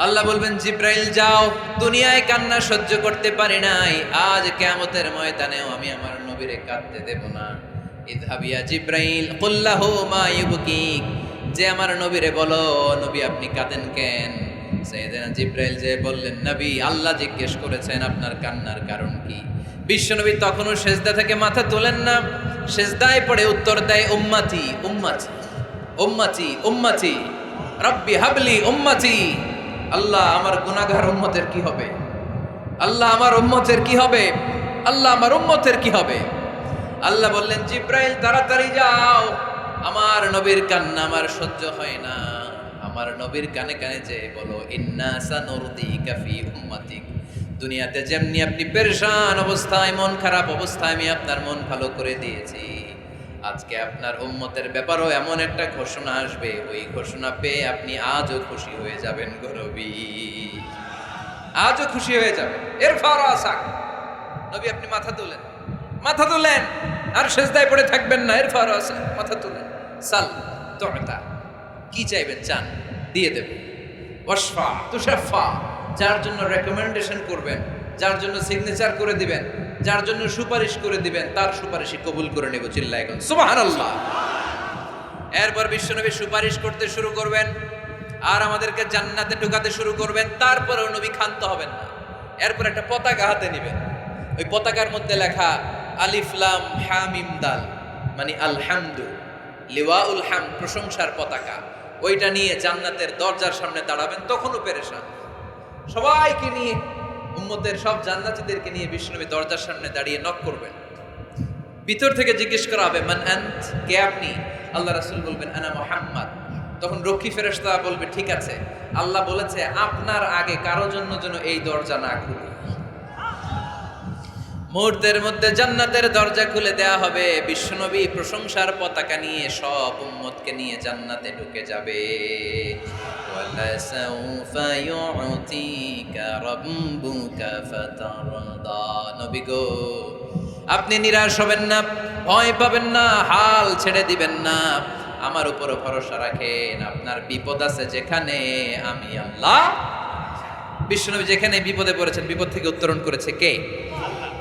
আল্লাহ বলবেন জিব্রাইল যাও, দুনিয়ায় কান্না সহ্য করতে পারি নাই, আজ কিয়ামতের ময়দানেও আমি আমার নবীরে কাঁদতে দেব না। ইযহাবিয়া জিব্রাইল কুল্লাহু মা ইউবকিক, যে আমার নবীরে বলো নবী আপনি কাঁদেন কেন? সাইয়েদনা জিব্রাইল যে বললেন নবী আল্লাহ জিজ্ঞেস করেছেন আপনার কান্নার কারণ কি। বিশ্বনবী তখনও সেজদা থেকে মাথা তোলেন না, সেজদায় পড়ে উত্তর দেয় উম্মতি উম্মতি উম্মতি উম্মতি রব্বি হাবলি উম্মতি। আল্লাহ আমার গুনাহগার উম্মতের কি হবে, আল্লাহ আমার উম্মতের কি হবে, আল্লাহ আমার উম্মতের কি হবে। আল্লাহ বললেন জিব্রাইল তাড়াতাড়ি যাও, আমার নবীর কান্না আমার সহ্য হয় না, আমার নবীর কানে কানে যে বলো ইন্না সানুরদিকা ফি উম্মাতিক, দুনিয়াতে যেমনি আপনি পেরেশান অবস্থায় মন খারাপ অবস্থায় আমি আপনার মন ভালো করে দিয়েছি, আজকে আপনার উম্মতের ব্যাপারও এমন একটা ঘোষণা আসবে, ওই ঘোষণা পেয়ে আপনি আজও খুশি হয়ে যাবেন গো নবী, আজও খুশি হয়ে যাবেন। এরফার আসাক, নবী আপনি মাথা তোলেন, মাথা তোলেন, আর সেজদায় পড়ে থাকবেন না। এরফার আসাক, মাথা তোলেন। সাল তুতা, কি চাইবেন চান দিয়ে দেব। ওয়াশফা তুশাফা, যার জন্য রেকমেন্ডেশন করবেন, যার জন্য সিগনেচার করে দিবেন, যার জন্য সুপারিশ করে দিবেন, তার সুপারিশই কবুল করে নেব। চিল্লায় এখন সুবহানাল্লাহ। এরপর বিশ্বনবী সুপারিশ করতে শুরু করবেন আর আমাদেরকে জান্নাতে ঢুকাতে শুরু করবেন। তারপরেও নবী ক্ষান্ত হবেন না। এরপর একটা পতাকা হাতে নেবেন, ওই পতাকার মধ্যে লেখা আলিফ লাম হা মিম দাল, মানে আলহামদু, লিওয়াউল হামদ, প্রশংসার পতাকা, ওইটা নিয়ে জান্নাতের দরজার সামনে দাঁড়াবেন। তখনও পেরেশান, সবাইকে নিয়ে, উম্মতের সব জান্নাতীদেরকে নিয়ে বিশ্বনবী দরজার সামনে দাঁড়িয়ে নক করবেন। ভিতর থেকে জিজ্ঞেস করা হবে মান আনত, কে আপনি? আল্লাহ রাসূল বলবেন আনা মুহাম্মদ। তখন রক্ষী ফেরেশতা বলবে ঠিক আছে, আল্লাহ বলেছে আপনার আগে কারো জন্য যেন এই দরজা না খুলি। মুহূর্তের মধ্যে জান্নাতের দরজা খুলে দেয়া হবে, বিশ্বনবী প্রশংসার পতাকা নিয়ে সব উম্মতকে নিয়ে জান্নাতে ঢুকে যাবে। ওয়ালা সাউফা ইউতিকা রাব্বুকা ফাতারদা, নবী গো আপনি নিরাশ হবেন না, ভয় পাবেন না, হাল ছেড়ে দিবেন না, আমার উপর ভরসা রাখেন। আপনার বিপদ আছে যেখানে, আমি আল্লাহ। বিশ্বনবী যেখানে বিপদে পড়েছেন, বিপদ থেকে উত্তরণ করেছে কে?